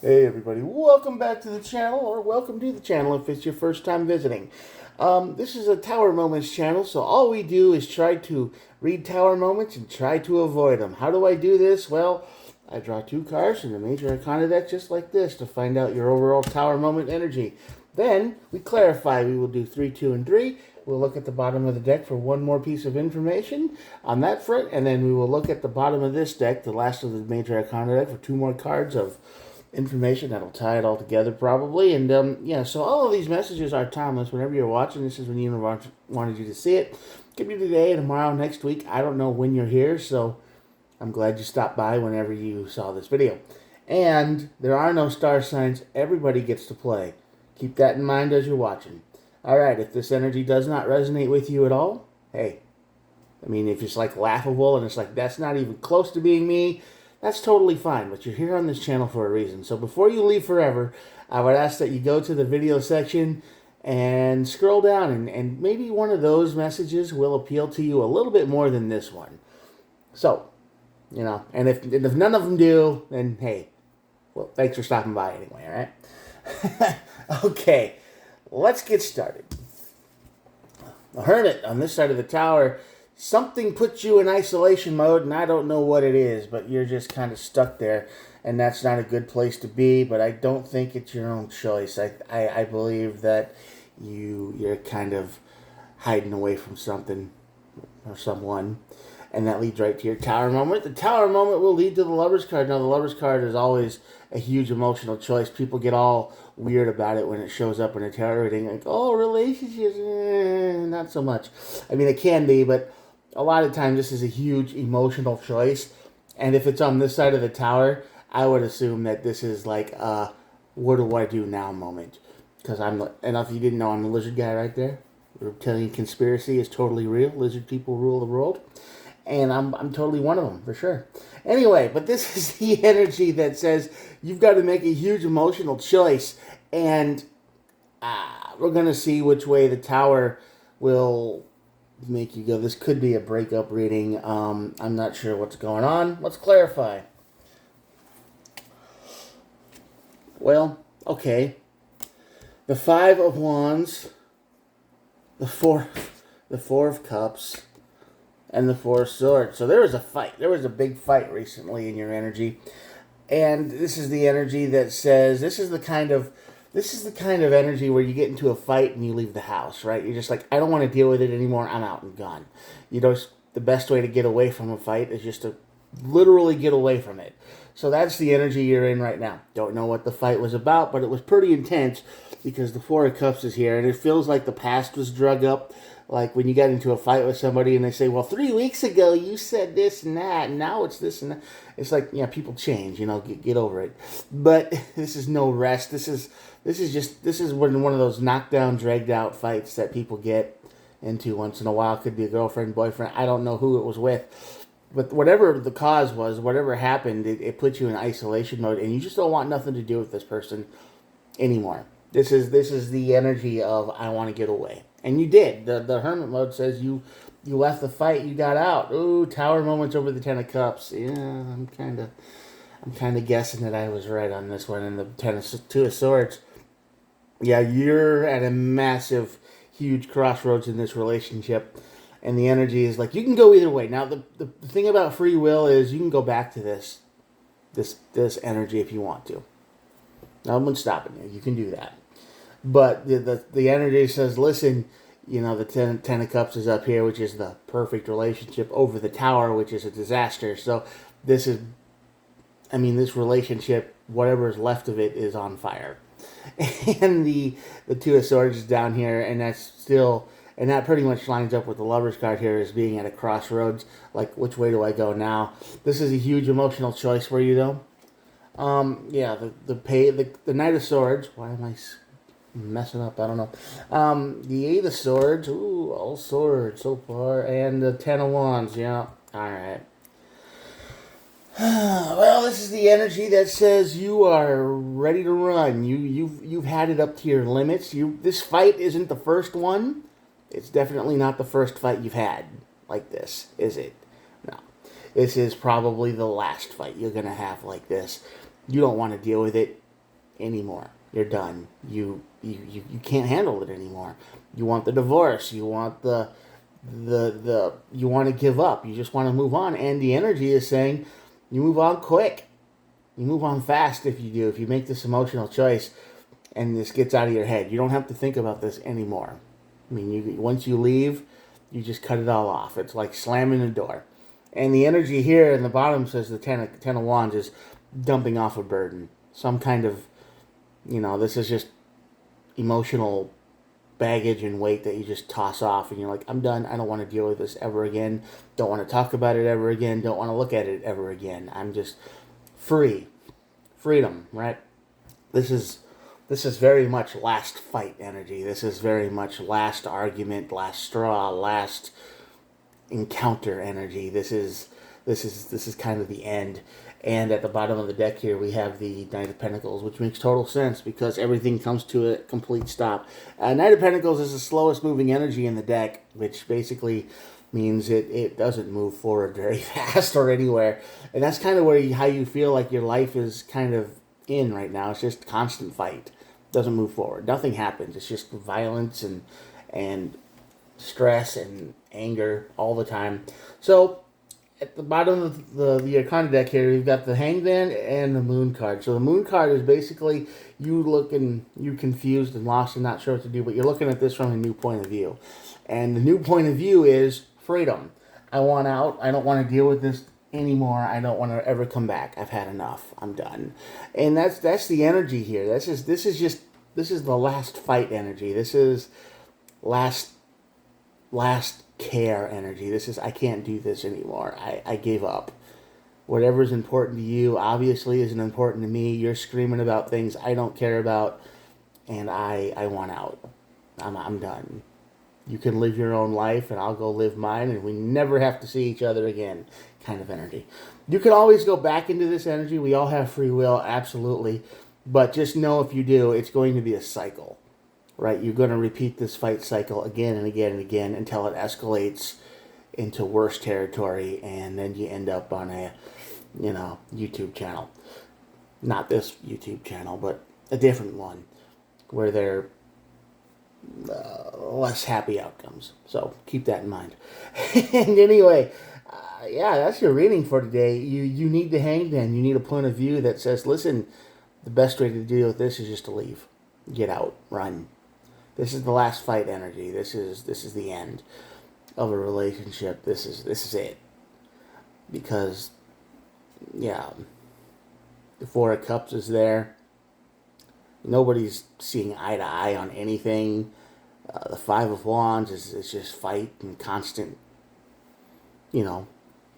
Hey everybody, welcome back to the channel, or welcome to the channel if it's your first time visiting. This is a Tower Moments channel, so all we do is try to read Tower Moments and try to avoid them. How do I do this? Well, I draw two cards in the Major Arcana deck just like this to find out your overall Tower Moment energy. Then, we clarify. We will do 3, 2, and 3. We'll look at the bottom of the deck for one more piece of information on that front, and then we will look at the bottom of this deck, the last of the Major Arcana deck, for two more cards of information that'll tie it all together probably. And yeah, so all of these messages are timeless. Whenever you're watching, this is when the universe wanted you to see it. Could be today, tomorrow, next week. I don't know when you're here, so I'm glad you stopped by whenever you saw this video. And there are no star signs. Everybody gets to play. Keep that in mind as you're watching. Alright, if this energy does not resonate with you at all, hey, I mean, if it's like laughable and it's like, that's not even close to being me, that's totally fine, but you're here on this channel for a reason. So before you leave forever, I would ask that you go to the video section and scroll down, and maybe one of those messages will appeal to you a little bit more than this one. So, you know, and if none of them do, then hey, well, thanks for stopping by anyway, alright? Okay, let's get started. The Hermit on this side of the tower, something puts you in isolation mode, and I don't know what it is, but you're just kind of stuck there, and that's not a good place to be, but I don't think it's your own choice. I believe that you're kind of hiding away from something or someone, and that leads right to your Tower Moment. The Tower Moment will lead to the Lover's card. Now, the Lover's card is always a huge emotional choice. People get all weird about it when it shows up in a tarot reading, like, oh, relationships, not so much. I mean, it can be, but a lot of times this is a huge emotional choice. And if it's on this side of the tower, I would assume that this is like a what do I do now moment. Because and if you didn't know, I'm the lizard guy right there. The reptilian conspiracy is totally real. Lizard people rule the world. And I'm totally one of them, for sure. Anyway, but this is the energy that says you've got to make a huge emotional choice. And we're going to see which way the tower will make you go. This could be a breakup reading. I'm not sure what's going on. Let's clarify. Well, okay. The Five of Wands, the Four of Cups, and the Four of Swords. So there was a fight. There was a big fight recently in your energy. And this is the energy that says this is the kind of energy where you get into a fight and you leave the house, right? You're just like, I don't want to deal with it anymore. I'm out and gone. You know, the best way to get away from a fight is just to literally get away from it. So that's the energy you're in right now. Don't know what the fight was about, but it was pretty intense because the Four of Cups is here, and it feels like the past was drug up. Like when you get into a fight with somebody and they say, well, 3 weeks ago you said this and that, and now it's this and that. It's like, yeah, people change, you know, get over it. But this is no rest. This is when one of those knockdown, dragged out fights that people get into once in a while. Could be a girlfriend, boyfriend. I don't know who it was with. But whatever the cause was, whatever happened, it puts you in isolation mode, and you just don't want nothing to do with this person anymore. This is the energy of I want to get away. And you did. The Hermit mode says you left the fight, you got out. Ooh, Tower Moments over the Ten of Cups. Yeah, I'm kind of guessing that I was right on this one. And the Two of Swords. Yeah, you're at a massive, huge crossroads in this relationship. And the energy is like, you can go either way. Now, the thing about free will is you can go back to this energy if you want to. No one's stopping you. You can do that. But the energy says, listen, you know, the ten of Cups is up here, which is the perfect relationship, over the Tower, which is a disaster. So this relationship, whatever is left of it, is on fire. And the Two of Swords is down here, and that pretty much lines up with the Lover's card here as being at a crossroads. Like, which way do I go now? This is a huge emotional choice for you, though. Yeah, the Knight of Swords. Why am I messing up? I don't know. The Eight of Swords. Ooh, all swords so far. And the Ten of Wands. Yeah. Alright. Well, this is the energy that says you are ready to run. You've had it up to your limits. This fight isn't the first one. It's definitely not the first fight you've had like this, is it? No. This is probably the last fight you're going to have like this. You don't want to deal with it. anymore. You're done. You can't handle it anymore. You want the divorce. You want you want to give up. You just want to move on. And the energy is saying you move on quick. You move on fast if you do. If you make this emotional choice and this gets out of your head, you don't have to think about this anymore. I mean, once you leave, you just cut it all off. It's like slamming the door. And the energy here in the bottom says the Ten of Wands is dumping off a burden. Some kind of, this is just emotional baggage and weight that you just toss off. And you're like, I'm done. I don't want to deal with this ever again. Don't want to talk about it ever again. Don't want to look at it ever again. I'm just free. Freedom, right? This is very much last fight energy. This is very much last argument, last straw, last encounter energy. This is kind of the end. And at the bottom of the deck here, we have the Knight of Pentacles, which makes total sense because everything comes to a complete stop. Knight of Pentacles is the slowest moving energy in the deck, which basically means it doesn't move forward very fast or anywhere. And that's kind of how you feel like your life is kind of in right now. It's just constant fight. Doesn't move forward. Nothing happens. It's just violence and stress and anger all the time. So at the bottom of the Arcana deck here, you've got the Hangman and the Moon card. So the Moon card is basically you confused and lost and not sure what to do, but you're looking at this from a new point of view. And the new point of view is freedom. I want out. I don't want to deal with this anymore. I don't want to ever come back. I've had enough. I'm done. And that's the energy here. This is the last fight energy. This is last care energy. This is, I can't do this anymore. I gave up. Whatever's important to you obviously isn't important to me. You're screaming about things I don't care about, and I want out. I'm done. You can live your own life, and I'll go live mine, and we never have to see each other again, kind of energy. You can always go back into this energy. We all have free will, absolutely. But just know if you do, it's going to be a cycle, right? You're going to repeat this fight cycle again and again and again until it escalates into worse territory, and then you end up on a, YouTube channel. Not this YouTube channel, but a different one where they're less happy outcomes. So keep that in mind. And anyway, that's your reading for today. You need the Hangman. You need a point of view that says, listen, the best way to deal with this is just to leave. Get out. Run. This is the last fight energy. This is the end of a relationship. This is it. Because, the Four of Cups is there. Nobody's seeing eye to eye on anything. The Five of Wands is just fight and constant,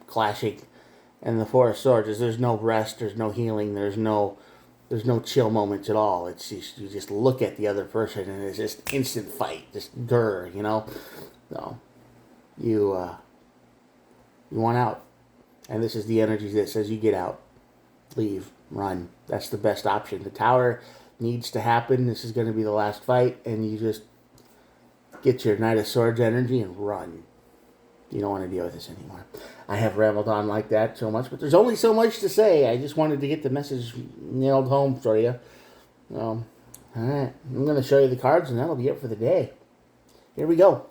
clashing. And the Four of Swords is there's no rest, there's no healing, there's no chill moments at all. It's just, you just look at the other person and it's just instant fight, just grr, So you want out, and this is the energy that says you get out, leave, run. That's the best option. The Tower needs to happen. This is going to be the last fight, and you just get your Knight of Swords energy and run. You don't want to deal with this anymore. I have rambled on like that so much, but there's only so much to say. I just wanted to get the message nailed home for you. All right, I'm going to show you the cards, and that'll be it for the day. Here we go.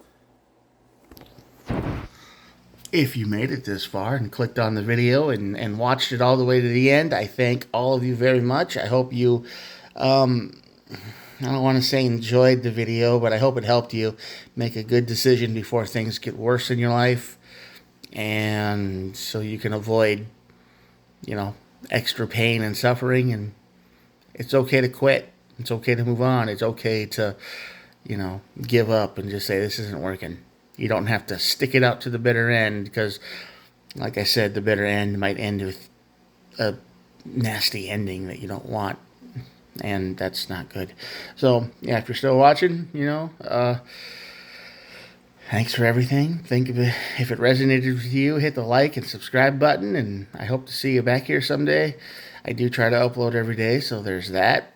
If you made it this far and clicked on the video and watched it all the way to the end, I thank all of you very much. I hope you, I don't want to say enjoyed the video, but I hope it helped you make a good decision before things get worse in your life. And so you can avoid, extra pain and suffering. And it's okay to quit. It's okay to move on. It's okay to, give up and just say, this isn't working. You don't have to stick it out to the bitter end because, like I said, the bitter end might end with a nasty ending that you don't want. And that's not good. So, if you're still watching, thanks for everything. Think of it, if it resonated with you, hit the like and subscribe button, and I hope to see you back here someday. I do try to upload every day, so there's that.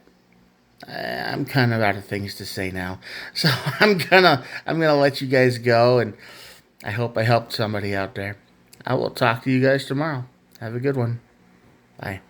I'm kind of out of things to say now, so I'm gonna let you guys go, and I hope I helped somebody out there. I will talk to you guys tomorrow. Have a good one. Bye.